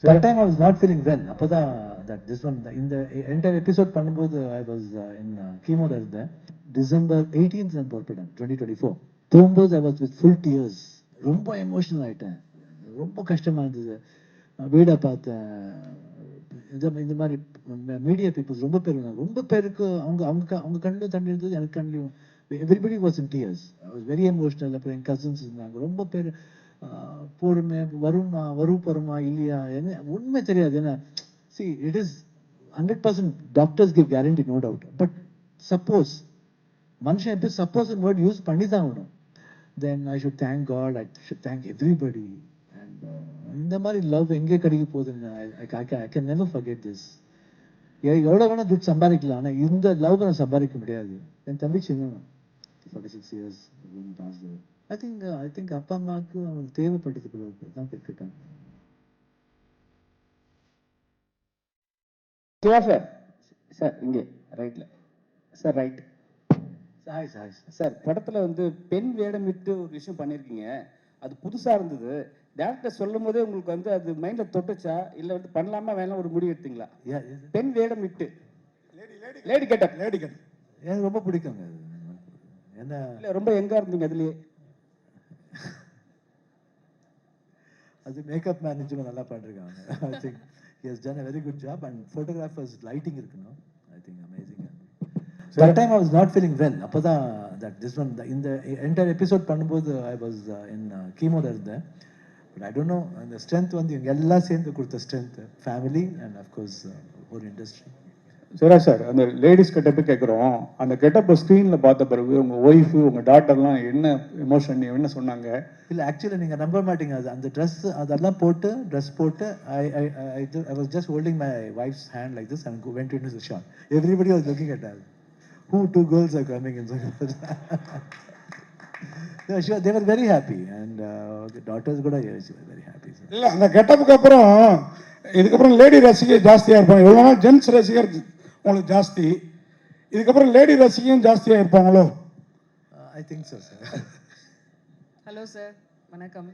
That time I was not feeling well. அப்பதான் that this one இந்த entire episode பண்ணும்போது I was in chemo இருந்தேன். December 18th நான் புறப்பட்டேன் 2024. போகும்போது I was with full tears. ரொம்ப எமோஷனல் ஆயிட்டேன். ரொம்ப கஷ்டமா இருந்தது. வீடை பார்த்தேன். இந்த மாதிரி மீடியா பீப்புள்ஸ் ரொம்ப பேருக்கு அவங்க கண்ணிலும் தண்ணி இருந்தது, எனக்கு கண்ணிலும். Everybody was in tears. I was very emotional. அப்புறம் என் கசின்ஸ் இருந்தாங்க, ரொம்ப பேர் போருமே வருமா இல்லையா என்ன உண்மை தெரியாது. ஏன்னா see it is 100% doctors give guarantee, no doubt, but suppose மனுஷன் எப்படி சப்போஸ் வேர்ட் யூஸ் பண்ணி தான் ஆகணும். then I should thank God, I should thank everybody. and இந்த மாதிரி லவ் எங்கே கிடைக்க போகுதுன்னு I can never forget this. எவ்வளோ வேணா துட்டு சம்பாதிக்கலாம், ஆனால் இந்த லவ் நான் சம்பாதிக்க முடியாது. என் தம்பி சின்ன 46 years I think அப்பா அம்மாவுக்கு அவங்களுக்கு தேவைப்பட்டதுக்கு தான் கேட்டுருக்காங்க. சார் இங்கே ரைட்ல சார், ரைட் சார். படத்தில் வந்து பெண் வேடம் விட்டு ஒரு விஷயம் பண்ணியிருக்கீங்க, அது புதுசாக இருந்தது. டேரக்டர் சொல்லும் போதே உங்களுக்கு வந்து அது மைண்டில் தொட்டுச்சா, இல்லை வந்து பண்ணலாமா வேணாம் ஒரு முடிவு எடுத்தீங்களா? பெண் வேடம் விட்டு லேடி கெட்டப் எனக்கு ரொம்ப பிடிக்குங்க. என்ன இல்லை ரொம்ப எங்கே இருந்தீங்க அதுலேயே? அது மேக்கப் மேனேஜரும் நல்லா பண்ணிருக்காங்க. I think he has done a very good job, and photographers lighting இருக்கணும். I think amazing. That time I was not feeling well. அப்பதான் that this one இந்த entire episode பண்ணும்போது I was in chemo இருந்தேன். But I don't know, the strength வந்து இவங்க எல்லாம் சேர்ந்து கொடுத்த strength, family and of course whole industry. சரி சார், அந்த லேடிஸ் கெட்டப்பு கேட்குறோம். அந்த கெட்டப்பை ஸ்க்ரீனில் பார்த்த பிறகு உங்கள் ஒய்ஃபு உங்கள் டாட்டர்லாம் என்ன எமோஷன் என்ன சொன்னாங்க? இல்லை ஆக்சுவலி நீங்கள் நம்ப மாட்டீங்க. அது அந்த ட்ரெஸ் அதெல்லாம் ட்ரெஸ் போட்டு I was just holding my wife's hand like this and went into the shot. Everybody was looking at us. Who two girls are coming in? No, sure, they were very happy, and the daughters கூட very happy. இல்லை, அந்த கெட்டப்புக்கு அப்புறம் இதுக்கப்புறம் lady ரசிகர் ஜாஸ்தியாக இருப்பாங்க. எவ்வளோ நாள் ஜென்ஸ் ரசிகர் உங்களுக்கு ஜாஸ்தி, இதுக்கப்புறம் லேடி ரசிகையும் ஜாஸ்தியாக இருப்பாங்களோ? I think so, sir. Hello sir, வணக்கம்.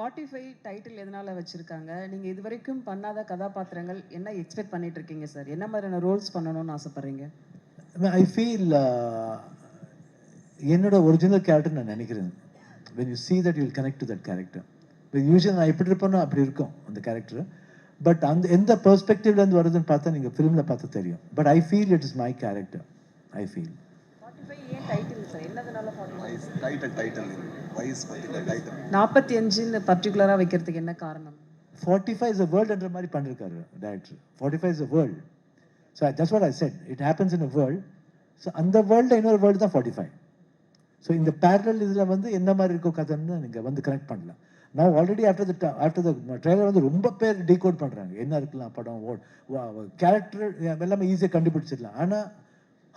45 டைட்டில் எதனால் வச்சுருக்காங்க? நீங்கள் இது வரைக்கும் பண்ணாத கதாபாத்திரங்கள் என்ன எக்ஸ்பெக்ட் பண்ணிட்டு இருக்கீங்க சார்? என்ன மாதிரியான ரோல்ஸ் பண்ணணும்னு ஆசைப்பட்றீங்க? I feel என்னோட ஒரிஜினல் கேரக்டர் நான் நினைக்கிறேன். when you see that you will connect to that character. Usually நான் எப்படி இருப்பேனோ அப்படி இருக்கும் அந்த கேரக்டர். பட் அந்த எந்த பெர்ஸ்பெக்டிவ்லேருந்து வருதுன்னு பார்த்தா நீங்கள் ஃபிலிமில் பார்த்து தெரியும். But I feel it is my character. I feel 45 ஏன் டைட்டில் சார்? என்னதுனால 45? டைட்டில் வயசு 45 பர்டிகுலராக வைக்கிறதுக்கு என்ன காரணம்? 45 is a world என்ற மாதிரி பண்ணிருக்காரு director. 45 is a world. So that's what I said. It happens in a world. So அந்த வேர்ல்டு இன்னொரு வேர்ல்டு தான் 45. ஸோ இந்த பேரலல் இதில் வந்து என்ன மாதிரி இருக்கும் கதைன்னு நீங்கள் வந்து கனெக்ட் பண்ணலாம். நான் ஆல்ரெடி ஆஃப்டர் த ட்ரெய்லர் வந்து ரொம்ப பேர் டீகோட் பண்ணுறாங்க. என்ன இருக்கலாம் படம், கேரக்டர் எல்லாமே ஈஸியாக கண்டுபிடிச்சிடலாம். ஆனால்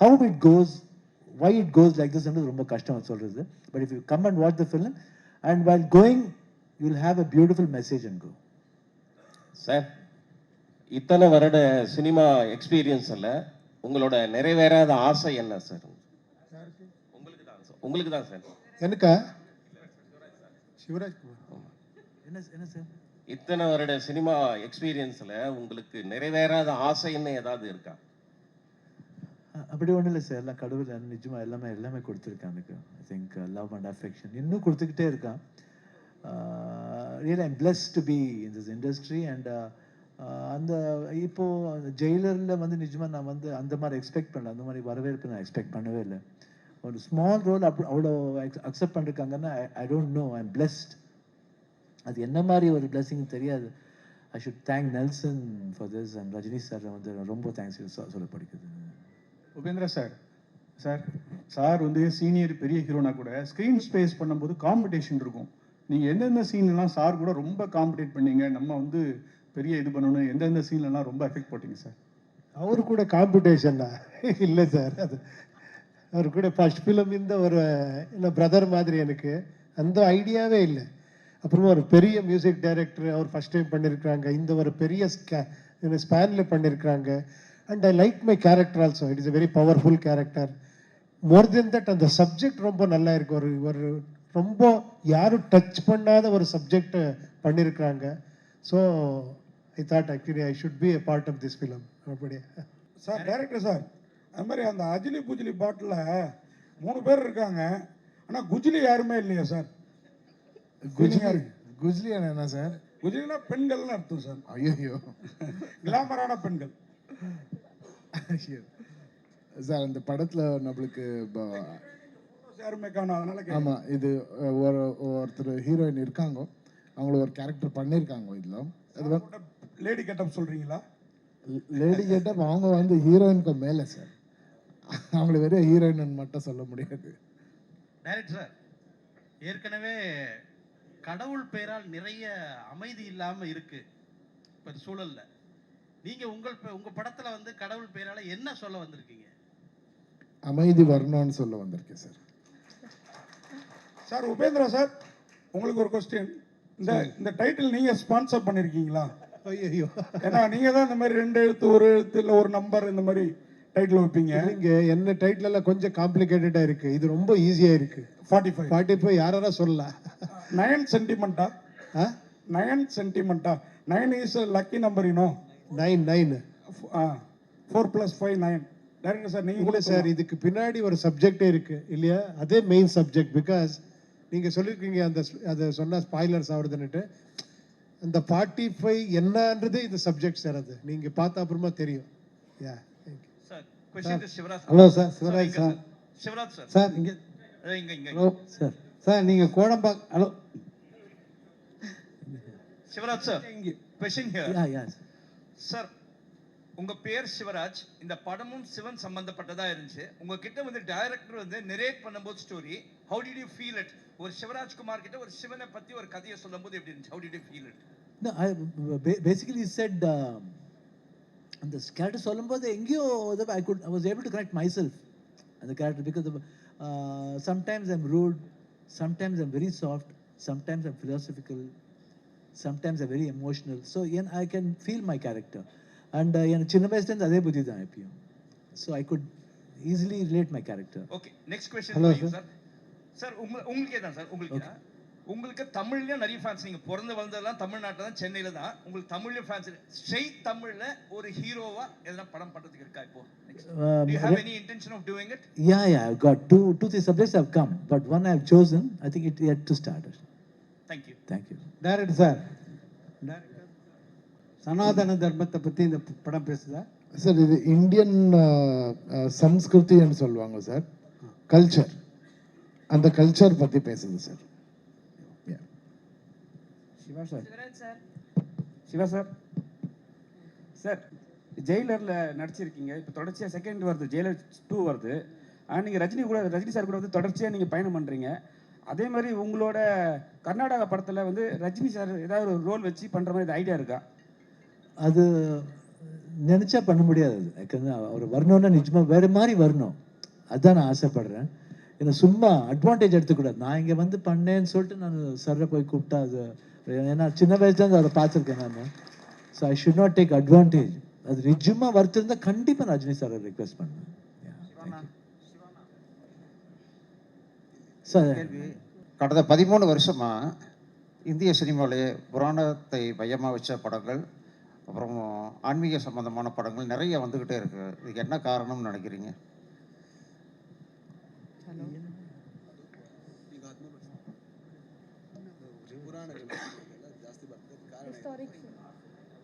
how it goes, why it goes like திஸ்ன்றது ரொம்ப கஷ்டம் சொல்கிறது. But if you come and watch the film and while going you will have a beautiful message and go. Sir, இத்தனை வருட சினிமா எக்ஸ்பீரியன்ஸில் உங்களோட நிறைவேறாத ஆசை என்ன சார்? உங்களுக்கு தான் சார். எனக்கா? சிவராஜ் குமார். என்ன சார், இத்தனை வருட சினிமா எக்ஸ்பீரியன்ஸில் உங்களுக்கு நிறைவேறாத ஆசைன்னு ஏதாவது இருக்கா? அப்படி ஒன்றும் இல்லை சார். எல்லாம் கடவுள் நிஜமாக எல்லாமே கொடுத்துருக்கான் எனக்கு. I think love and affection இன்னும் கொடுத்துக்கிட்டே இருக்கான். Really I'm blessed to be in this industry. And அந்த இப்போது ஜெயிலரில் வந்து நிஜமாக நான் வந்து அந்த மாதிரி எக்ஸ்பெக்ட் பண்ணல. அந்த மாதிரி வரவேற்பு நான் எக்ஸ்பெக்ட் பண்ணவே இல்லை. ஒரு ஸ்மால் ரோல் அவ்வளோ அக்செப்ட் பண்ணிருக்காங்கன்னா I don't know, I am blessed. அது என்ன மாதிரி ஒரு பிளெஸிங் தெரியாது. I should thank Nelson for this and Rajini sir வந்து ரொம்ப தேங்க்ஸ் சொல்ல படிக்குது. உபேந்திரா சார் வந்து சீனியர் பெரிய ஹீரோனா கூட ஸ்க்ரீன் ஸ்பேஸ் பண்ணும்போது காம்படிஷன் இருக்கும். நீங்கள் எந்தெந்த சீன்லாம் சார் கூட ரொம்ப காம்படிட் பண்ணீங்க, நம்ம வந்து பெரிய இது பண்ணணும், எந்தெந்த சீன்லாம் ரொம்ப எஃபெக்ட் போட்டிங்க சார்? அவரு கூட காம்படிஷன்னா இல்லை சார். அது அவர் கூட ஃபர்ஸ்ட் ஃபிலிம் இந்த ஒரு என்ன பிரதர் மாதிரி எனக்கு அந்த ஐடியாவே இல்லை. அப்புறமா ஒரு பெரிய மியூசிக் டைரக்டர் அவர் ஃபர்ஸ்ட் டைம் பண்ணியிருக்கிறாங்க. இந்த ஒரு பெரிய ஸ்பேனில் பண்ணியிருக்கிறாங்க. And I like my character also. It is a very powerful character. More then that அந்த சப்ஜெக்ட் ரொம்ப நல்லா இருக்கு. ஒரு ரொம்ப யாரும் டச் பண்ணாத ஒரு சப்ஜெக்ட் பண்ணியிருக்கிறாங்க. So I thought actually I should be a part of this film அப்படியே. சார் டைரக்டர் சார், அது மாதிரி அந்த அஜிலி புஜிலி பாட்டில் 3 பேர் இருக்காங்க, ஆனால் குஜிலி யாருமே இல்லையா சார்? குஜ்லியான என்ன சார்? குஜிலினா பெண்கள்னு அர்த்தம் சார். ஐயோ கிளாமரான பெண்கள் சார், அந்த படத்துல நம்மளுக்கு யாருமே காணும், அதனால ஆமா, இது ஒருத்தர் ஹீரோயின் இருக்காங்க, அவங்கள ஒரு கேரக்டர் பண்ணியிருக்காங்க. இதுல அது லேடி கெட்டப் சொல்றீங்களா? லேடி கேட்டப் அவங்க வந்து ஹீரோயினுக்கு மேலே சார், அவங்கள வெறும் ஹீரோயின் மட்டும் சொல்ல முடியாது. டைரக்டர் சார், ஏற்கனவே கடவுள் பெயரால் நிறைய அமைதி இல்லாம இருக்கு இப்ப சூழல்ல. நீங்க உங்க படத்துல வந்து கடவுள் பெயரால என்ன சொல்ல வந்திருக்கீங்க? அமைதி வரணும்னு சொல்ல வந்திருக்கேன் சார். சார் உபேந்திரா சார், உங்களுக்கு ஒரு கொஸ்டின். இந்த டைட்டில் நீங்க ஸ்பான்சர் பண்ணிருக்கீங்களா? ஐயோ, ஏன்னா நீங்க தான் இந்த மாதிரி 2 எழுத்து 1 எழுத்து இல்ல ஒரு நம்பர் இந்த மாதிரி டைட்டில் வைப்பீங்க. இங்க என்ன டைட்டில் எல்லாம் கொஞ்சம் காம்ப்ளிகேட்டடா இருக்கு, இது ரொம்ப ஈஸியா இருக்கு. 45 யாரா சொல்லலாம். 9 சென்டிமெண்டா? 9 சென்டிமெண்டா? 9 is lucky number, you know. 9 4 + 5 9. Director sir, நீங்க இல்லை சார், இதுக்கு பின்னாடி ஒரு சப்ஜெக்டே இருக்கு இல்லையா? அதே மெயின் சப்ஜெக்ட். பிகாஸ் நீங்க சொல்லியிருக்கீங்க அதை சொன்னா ஸ்பாய்லர்ஸ் ஆகுதுன்னுட்டு. அந்த 45 என்னன்றது இந்த சப்ஜெக்ட் சார், அது நீங்க பார்த்த அப்புறமா தெரியும். Yeah, sir question to Sivaraj. Hello sir, Shivraj sir. Shivraj sir. Sir இங்க ஹலோ சார். சார் நீங்க Kodambakkam. Hello Sivaraj sir, question here. Yeah sir, உங்க பேர் சிவராஜ், இந்த படமும் சிவன் சம்பந்தப்பட்டதா இருந்துச்சு. உங்ககிட்ட வந்து டைரக்டர் வந்து நரேட் பண்ணும்போது story, how did you feel it? ஒரு சிவராஜ் குமார் கிட்ட ஒரு சிவனை பத்தி ஒரு கதையை சொல்லும்போது எப்படி இருந்துச்சு? How did you feel it? No, I basically said அந்த character சொல்லும்போது எங்கேயோ I was able to connect myself and the character, because sometimes I'm rude, sometimes I'm very soft, sometimes I'm philosophical, sometimes I'm very emotional. So I can feel my character. And எனக்கு சின்ன வயசுல இருந்து அதே புத்தி தான் எப்பயும். So I could easily relate my character. Okay, next question Hello, for you, sir. sir. Sir, உங்களுக்கே தான் சார். உங்களுக்கு தமிழ்லயும் நிறைய ஃபேன்ஸ். நீங்க பிறந்து வளர்ந்ததெல்லாம் தமிழ்நாட்டில் தான், சென்னையில தான். உங்களுக்கு தமிழ்லயும் ஃபேன்ஸ். ஸ்ட்ரெயிட் தமிழ்ல ஒரு ஹீரோவா எதனா படம் பண்றதுக்கு இருக்கா இப்போ? Do you have any intention of doing it? Yeah, I've got two, 3 subjects have come, but one I've chosen. I think it yet to start. Thank you. Thank you. Director sir, சனாதன தர்மத்தை பத்தி இந்த படம் பேசுதா? Sir, இது Indian சம்ஸ்கிருதின்னு சொல்லுவாங்க sir, culture. அந்த culture பத்தி பேசுது sir. Siva sir. Shivraj sir. Siva sir. Sir, ஜெயிலரில் நடிச்சிருக்கீங்க. இப்போ தொடர்ச்சியாக செகண்ட் வருது, ஜெயிலர் 2 வருது. ஆனால் நீங்கள் ரஜினி சார் கூட வந்து தொடர்ச்சியாக நீங்கள் பயணம் பண்ணுறீங்க. அதே மாதிரி உங்களோட கர்நாடகா படத்தில் வந்து ரஜினி சார் ஏதாவது ஒரு ரோல் வச்சு பண்ணுற மாதிரி ஐடியா இருக்கா? அது நினச்சா பண்ண முடியாது. அது அவர் வரணும்னா நிஜமாக வேறு மாதிரி வரணும். அதுதான் நான் ஆசைப்படுறேன். ஏன்னா சும்மா அட்வான்டேஜ் எடுத்துக்கூடாது. நான் இங்கே வந்து பண்ணேன்னு சொல்லிட்டு நான் சர்ரை போய் கூப்பிட்டா அது, ஏன்னா சின்ன வயசுலேருந்து அவரை பார்த்துருக்கேன் நான். So I should not take advantage. அது நிஜமாக வருத்திருந்தால் கண்டிப்பாக நான் ரஜினி சாரை ரிக்வெஸ்ட் பண்ணுவேன். சார், கடந்த 13 வருஷமா இந்திய சினிமாவிலே புராணத்தை மையமாக வச்ச படங்கள், அப்புறம் ஆன்மீக சம்பந்தமான படங்கள் நிறைய வந்துக்கிட்டே இருக்கு. இதுக்கு என்ன காரணம்னு நினைக்கிறீங்க?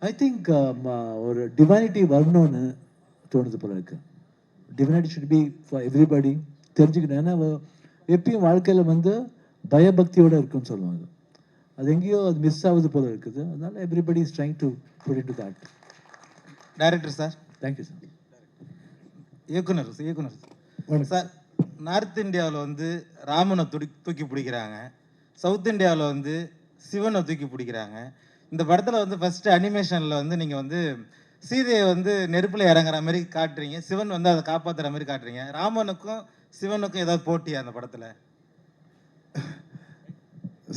ஐ திங்க் ஒரு டிவைனிட்டி வரணும்னு தோணுது போல இருக்கு. Divinity should be for everybody தெரிஞ்சுக்கணும். ஏன்னா எப்பயும் வாழ்க்கையில் வந்து பயபக்தியோடு இருக்குன்னு சொல்லுவாங்க. அது எங்கேயோ அது மிஸ் ஆகுது போல இருக்குது. அதனால everybody is trying to put into that. Director sir. Thank you sir. இயக்குனர் சார், நார்த் இந்தியாவில் வந்து ராமனை தூக்கி பிடிக்கிறாங்க, சவுத் இந்தியாவில் வந்து சிவனை தூக்கி பிடிக்கிறாங்க. இந்த படத்தில் வந்து ஃபர்ஸ்ட் அனிமேஷனில் வந்து நீங்கள் வந்து சீதையை வந்து நெருப்பில் இறங்குற மாதிரி காட்டுறீங்க, சிவன் வந்து அதை காப்பாற்றுற மாதிரி காட்டுறீங்க. ராமனுக்கும் சிவனுக்கும் ஏதாவது போட்டியா அந்த படத்தில்?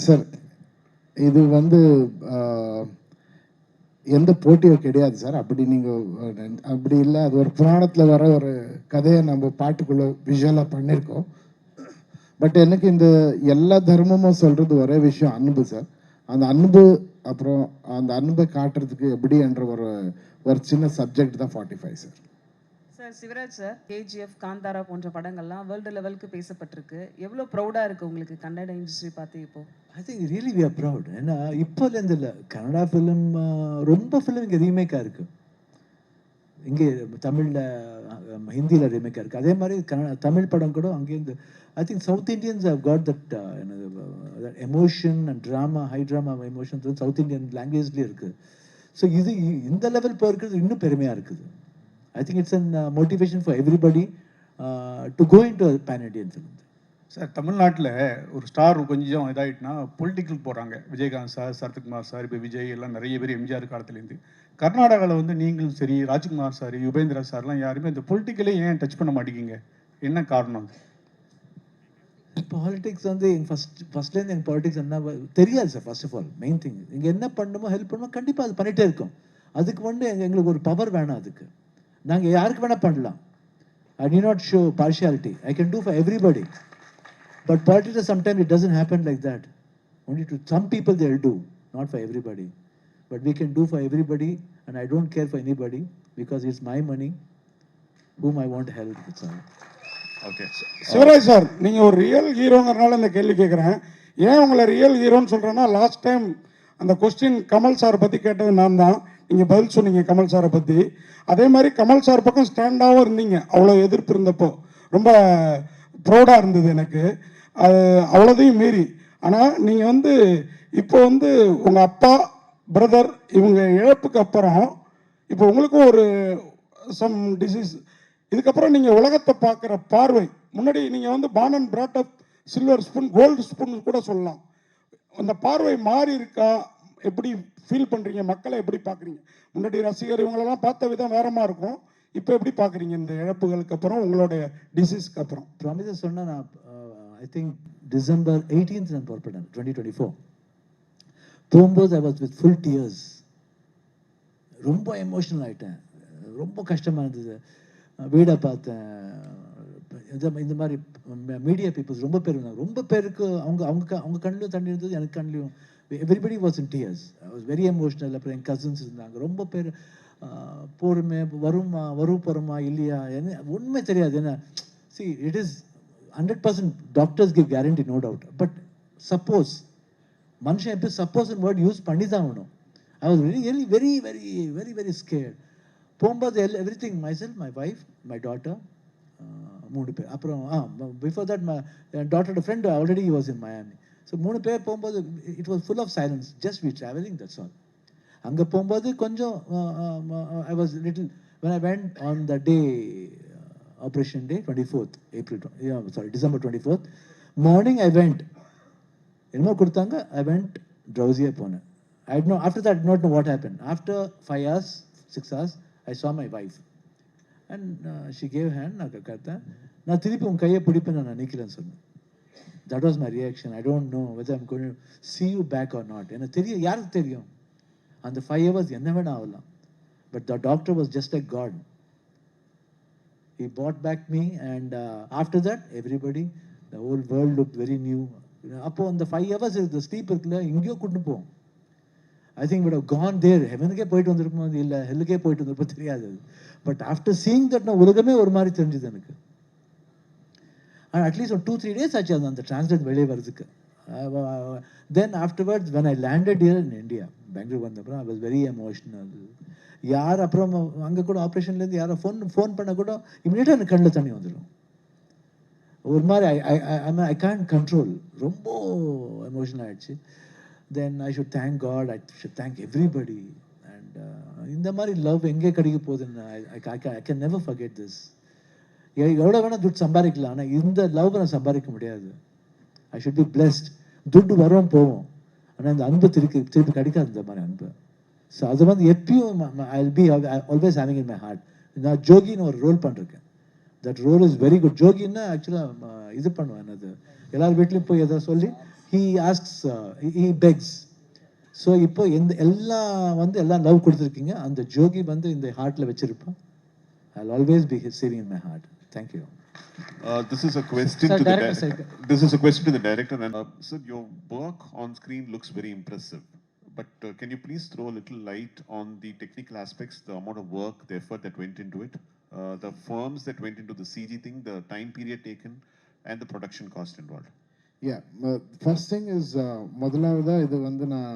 சார், இது வந்து எந்த போட்டியும் கிடையாது சார். அப்படி இல்லை. அது ஒரு புராணத்தில் வர ஒரு கதையை நம்ம பாட்டுக்குள்ளே விஷுவலாக பண்ணியிருக்கோம். பட் எனக்கு இந்த எல்லா தர்மமும் சொல்கிறது ஒரே விஷயம், அன்பு சார். அந்த அன்பு அப்புறம் அந்த அன்பை காட்டுறதுக்கு எப்படி என்ற ஒரு சின்ன சப்ஜெக்ட் தான் 45 sir. Sir Shivraj sir, KGF, Kantara போன்ற படங்கள்லாம் வேர்ல்டு லெவலுக்கு பேசப்பட்டிருக்கு. எவ்வளோ ப்ரௌடாக இருக்குது உங்களுக்கு கன்னட இண்டஸ்ட்ரி பார்த்து இப்போ? I think really we are proud. ஏன்னா இப்போலேருந்து இல்லை, கன்னடா ஃபிலிம் ரொம்ப ஃபிலிம் இங்கே ரீமேக்காக இருக்குது. இங்கே தமிழில் ஹிந்தியில் ரீமேக்காக இருக்குது. அதே மாதிரி தமிழ் படம் கூட அங்கேருந்து I think South Indians have got that emotion and drama, high drama emotions வந்து சவுத் இண்டியன் லாங்குவேஜ்லேயே இருக்குது. ஸோ இது இந்த லெவல் போயிருக்கிறது இன்னும் பெருமையாக இருக்குது. I think it's a motivation for everybody to go into a pan-Indian film. Sir, தமிழ்நாட்டில் ஒரு ஸ்டார் கொஞ்சம் இதாகிட்டுனா பொலிட்டிக்கல் போகிறாங்க. விஜயகாந்த் சார், சரத்குமார் சார், இப்போ விஜய் எல்லாம் நிறைய பேர் எம்ஜிஆர் காலத்துலேருந்து. கர்நாடகாவில் வந்து நீங்களும் சரி, ராஜ்குமார் சார், யுபேந்திரா சார்லாம் யாருமே இந்த பொலிட்டிக்கலே ஏன் டச் பண்ண மாட்டேங்கிங்க? என்ன காரணம்? பாலிடிக்ஸ் வந்து ஃபர்ஸ்ட்லேருந்து எங்கள் பாலிடிக்ஸ் என்ன தெரியாது sir. First of all main thing, இங்கே என்ன பண்ணணுமோ ஹெல்ப் பண்ணணுமோ கண்டிப்பாக அது பண்ணிகிட்டே இருக்கோம். அதுக்கு வந்து எங்களுக்கு ஒரு பவர் வேணாம். அதுக்கு நாங்கள் யாருக்கு வேணால் பண்ணலாம். I do not show partiality. I can do for everybody. But politics sometimes it doesn't happen like that. Only to some people they'll do, not for everybody. But we can do for everybody, and I don't care for anybody because it's my money, whom I want to help. That's all. Okay. Shivraj sir, நீங்கள் ஒரு real ஹீரோங்கிறனால இந்த கேள்வி கேட்குறேன். ஏன் உங்களை real ஹீரோன்னு சொல்கிறேன்னா, last time அந்த கொஸ்டின் கமல் சாரை பற்றி கேட்டது நான் தான். நீங்கள் பதில் சொன்னீங்க கமல் சாரை பற்றி. அதே மாதிரி கமல் சார் பக்கம் ஸ்டாண்டாகவும் இருந்தீங்க. அவ்வளோ எதிர்ப்பு இருந்தப்போ ரொம்ப ப்ரௌடாக இருந்தது எனக்கு. அது அவ்வளோதையும் மீறி. ஆனால் நீங்கள் வந்து இப்போ வந்து உங்கள் அப்பா, பிரதர் இவங்க இழப்புக்கு அப்புறம் இப்போ உங்களுக்கும் ஒரு சம் டிசீஸ், இதுக்கப்புறம் நீங்கள் உலகத்தை பார்க்குற பார்வை, முன்னாடி நீங்கள் வந்து born and brought up silver spoon, gold spoon கூட சொல்லலாம். அந்த பார்வை மாறி இருக்கா? எப்படி ஃபீல் பண்ணுறீங்க? மக்களை எப்படி பார்க்குறீங்க? முன்னாடி ரசிகர் இவங்களெல்லாம் பார்த்த விதம் வேறமாக இருக்கும். இப்போ எப்படி பார்க்குறீங்க இந்த இழப்புகளுக்கு அப்புறம், உங்களுடைய டிசீஸ்க்கு அப்புறம்? ப்ராமிஸை சொன்னால் நான் ஐ திங்க் டிசம்பர் 18th நான் புறப்பட்டேன் 2024. போகும்போது I was with full tears. ரொம்ப எமோஷனல் ஆகிட்டேன். ரொம்ப கஷ்டமாக இருந்தது. வீடை பார்த்தேன். இந்த மாதிரி மீடியா பீப்புள்ஸ் ரொம்ப பேர் இருந்தாங்க. ரொம்ப பேருக்கு அவங்க கண்ணிலும் தண்ணி இருந்தது, எனக்கு கண்ணிலையும். Everybody was in tears. I was very emotional. அப்புறம் என் கசின்ஸ் இருந்தாங்க. ரொம்ப பேர் போருமே வரும் போகிறோமா இல்லையா என்ன ஒன்றுமே தெரியாது. என்ன see it is 100% doctors give guarantee, no doubt. But suppose மனுஷன் எப்படி சப்போஸ் வேர்ட் யூஸ் பண்ணி தான் ஆகணும். I was very very very very very very scared. போகும்போது everything, myself, my wife, my daughter, 3 பேர். அப்புறம் பிஃபோர் தட் மை டாட்டரோட friend already was in Miami. So 3 பேர் போகும்போது it was full of silence. Just we travelling, that's all. அங்கே போகும்போது கொஞ்சம் I was little when I went on the day, operation day, 24th April, December 24th morning I went. என்னமோ கொடுத்தாங்க. I went drowsy போனேன். I don't know, after that I did not know what happened. After 5 hours, 6 hours, I saw my wife and she gave hand. நான் கேட்டேன், நான் திருப்பி உன் கையை பிடிப்பேன், நான் நினைக்கிறேன்னு சொன்னேன். That was my reaction. I don't know whether I'm going to see you back or not. எனக்கு தெரியும், யாருக்கு தெரியும்? அந்த 5 hours என்ன வேணா ஆகலாம். But the doctor was just like God. He brought back me and after that everybody, the whole world looked very new. அப்போ அந்த 5 hours the sleep இருக்குல்ல, எங்கேயோ கூட்டு போகும். I think would have gone there. ஹெவனுக்கே போயிட்டு வந்திருப்போம், இல்லை ஹெல்லுக்கே போயிட்டு வந்திருப்போம், தெரியாது. பட் ஆஃப்டர் சீயிங் தட் நான் உலகமே ஒரு மாதிரி தெரிஞ்சுது எனக்கு. And at least for 2-3 days ஆச்சு அந்த டிரான்ஸ்லேட் வெளியே வருதுக்கு. Then afterwards when I landed here in India, Bangalore வந்தப்பறம் I was very emotional. யார் அப்புறம் அங்கே கூட ஆப்ரேஷன்லேருந்து யாரோ ஃபோன் பண்ண கூட இமீடியட்டாக எனக்கு கண்ணில் தண்ணி வந்துடும். ஒரு மாதிரி ஐ கேன் கண்ட்ரோல். ரொம்ப எமோஷனல் ஆகிடுச்சு. Then I should thank God, I should thank everybody. And இந்த மாதிரி லவ் எங்கே கிடைக்க போகுதுன்னு I can never forget this. எவ்வளோ வேணால் துட்டு சம்பாதிக்கலாம், ஆனால் இந்த லவ் நான் சம்பாதிக்க முடியாது. ஐ ஷுட் பி பிளெஸ்ட். துட்டு வரும் போவோம், ஆனால் இந்த அன்பு திருப்பி கிடைக்காது, இந்த மாதிரி அன்பு. ஸோ அது வந்து எப்பயும் I will be always having in my heart. நான் ஜோகின்னு ஒரு ரோல் பண்ணிருக்கேன். That role is very good. ஜோகின்னா ஆக்சுவலாக இது பண்ணுவேன், அது எல்லார் வீட்லையும் போய் எதாவது சொல்லி he asks, he begs. So இப்போ எல்லாம் லவ் கொடுத்துருக்கீங்க, அந்த ஜோகி வந்து இந்த ஹார்ட்டில் வச்சிருப்பேன். I'll always be saving in my heart. Thank you. This is a question to the director. This is a question to the director. And sir, your work on screen looks very impressive, but can you please throw a little light on the technical aspects, the amount of work, the effort that went into it, the firms that went into the CG thing, the time period taken, and the production cost involved? Yeah, first thing is முதலாவதா இது வந்து நான்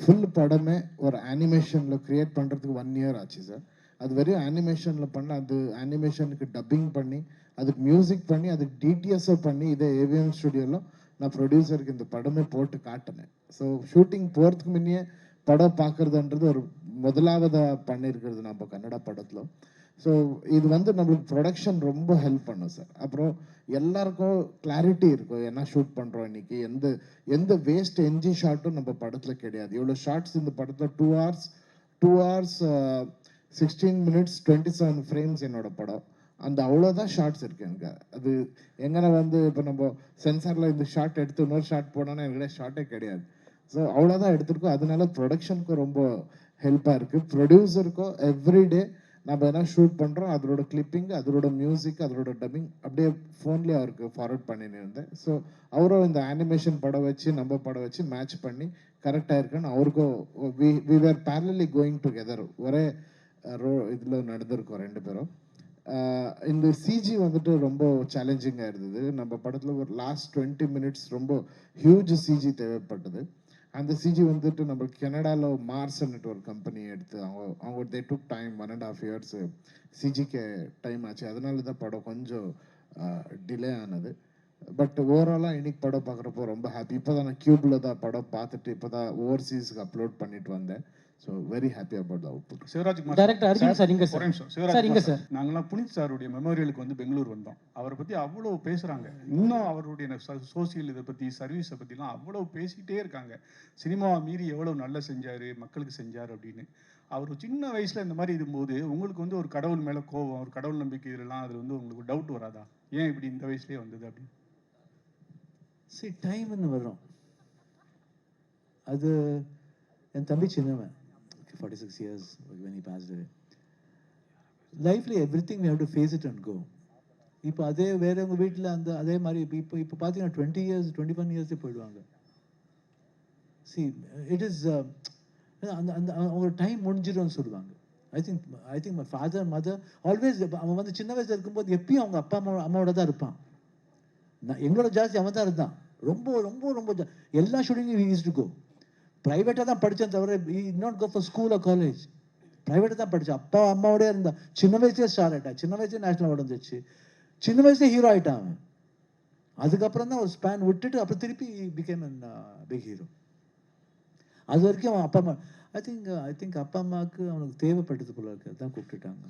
full படமே ஒரு அனிமேஷனில் create பண்ணுறதுக்கு 1 year ஆச்சு sir. அது வெறும் அனிமேஷனில் பண்ண, அது அனிமேஷனுக்கு டப்பிங் பண்ணி, அதுக்கு மியூசிக் பண்ணி, அதுக்கு டிடிஎஸ்ஸோ பண்ணி, இதே ஏவிஎம் ஸ்டுடியோவில் நான் ப்ரொடியூசருக்கு இந்த படமே போட்டு காட்டினேன். ஸோ ஷூட்டிங் போகிறதுக்கு முன்னே படம் பார்க்குறதுன்றது ஒரு முதலாவதாக பண்ணியிருக்கிறது நம்ம கன்னடா படத்தில். ஸோ இது வந்து நம்மளுக்கு ப்ரொடக்ஷன் ரொம்ப ஹெல்ப் பண்ணும் சார். அப்புறம் எல்லாருக்கும் கிளாரிட்டி இருக்கும் என்ன ஷூட் பண்ணுறோம் இன்னைக்கு, எந்த வேஸ்ட் என்ஜி ஷாட்டும் நம்ம படத்தில் கிடையாது. இவ்வளோ ஷார்ட்ஸ் இந்த படத்தில் 2 hours 16 minutes 27 frames என்னோட படம். அந்த அவ்வளோதான் ஷார்ட்ஸ் இருக்கு எனக்கு. அது எங்கன்னா வந்து இப்போ நம்ம சென்சாரில் இந்த ஷார்ட் எடுத்து இன்னொரு ஷார்ட் போனோன்னா என்கிட்ட ஷார்ட்டே கிடையாது. ஸோ அவ்வளோதான் எடுத்திருக்கோம். அதனால ப்ரொடக்ஷனுக்கும் ரொம்ப ஹெல்ப்பாக இருக்குது. ப்ரொடியூசருக்கும் எவ்ரிடே நம்ம என்ன ஷூட் பண்ணுறோம் அதோட கிளிப்பிங், அதோட மியூசிக், அதோட டப்பிங் அப்படியே ஃபோன்லேயே அவருக்கு ஃபார்வர்ட் பண்ணின்னு இருந்தேன். ஸோ அவரும் இந்த அனிமேஷன் படம் வச்சு நம்ம படம் வச்சு மேட்ச் பண்ணி கரெக்டாக இருக்குன்னு அவருக்கும் we were parallelly going together, ஒரே இதில் நடந்திருக்கோம் 2 பேரும். இந்த சிஜி வந்துட்டு ரொம்ப சேலஞ்சிங்காக இருந்தது. நம்ம படத்தில் ஒரு லாஸ்ட் 20 minutes ரொம்ப ஹியூஜ் சிஜி தேவைப்பட்டது. அந்த சிஜி வந்துட்டு நம்ம கனடாவில் மார்ஸ்ன்னுட்டு ஒரு கம்பெனி எடுத்து அவங்க தே டுக் டைம் 1.5 years சிஜிக்கு டைம் ஆச்சு. அதனால தான் படம் கொஞ்சம் டிலே ஆனது. பட் ஓவராலாக இன்னைக்கு படம் பார்க்குறப்போ ரொம்ப ஹாப்பி. இப்போ தான் நான் கியூபில் தான் படம் பார்த்துட்டு இப்போ தான் ஓவர்சீஸ்க்கு அப்லோட் பண்ணிட்டு வந்தேன். So very happy about the output. Shivarajkumar director Arjun sir இங்க ஒரு நிமிஷம். சார் இங்க சார் நாங்களாம் புனித் சாருடைய மெமோரியலுக்கு வந்து பெங்களூர் வந்தோம். அவரை பற்றி அவ்வளோ பேசுகிறாங்க. இன்னும் அவருடைய சோசியல் இதை பற்றி, சர்வீஸை பற்றிலாம் அவ்வளோ பேசிக்கிட்டே இருக்காங்க. சினிமாவை மீறி எவ்வளோ நல்லா செஞ்சார், மக்களுக்கு செஞ்சார் அப்படின்னு. அவர் சின்ன வயசில் இந்த மாதிரி இருக்கும்போது உங்களுக்கு வந்து ஒரு கடவுள் மேலே கோபம், ஒரு கடவுள் நம்பிக்கை இதெல்லாம் அதில் வந்து உங்களுக்கு டவுட் வராதா? ஏன் இப்படி இந்த வயசுலேயே வந்தது அப்படின்னு? சரி, டைம்னு வரும். அது என் தம்பி சின்னவன், 46 years when he passed away. லைஃப்ல everything we have to face it and go. இப்போ அதே வேறவங்க வீட்டில் அந்த அதே மாதிரி இப்போ பார்த்தீங்கன்னா 20 years 21 years போயிடுவாங்க. see it is அந்த அந்த அவங்க டைம் முடிஞ்சிடும்னு சொல்லுவாங்க. I think my father mother always, அவன் வந்து சின்ன வயசுல இருக்கும்போது எப்பயும் அவங்க அப்பா அம்மாவோட தான் இருப்பான். எங்களோட ஜாஸ்தி அவன் தான் இருந்தான். ரொம்ப ரொம்ப ரொம்ப எல்லா ஷூட்டிங்கும் he used to go. ப்ரைவேட்டாக தான் படித்தேன் தவிர not go for school or college. ப்ரைவேட்டாக தான் படித்தேன். அப்பா அம்மாவோடய இருந்தான். சின்ன வயசுலேயே ஸ்டார் ஆகிட்டான். சின்ன வயசுலேயே நேஷனல் அவார்டு வந்துச்சு. சின்ன வயசுலேயே ஹீரோ ஆகிட்டான் அவன். அதுக்கப்புறம் தான் ஒரு ஸ்பேன் விட்டுட்டு அப்புறம் திருப்பி பிகேம் அன் பிக் ஹீரோ. அது வரைக்கும் அவன் அப்பா அம்மா ஐ திங்க் அப்பா அம்மாவுக்கு அவனுக்கு தேவைப்பட்டது போல இருக்கு, அதான் கூப்பிட்டுட்டாங்க.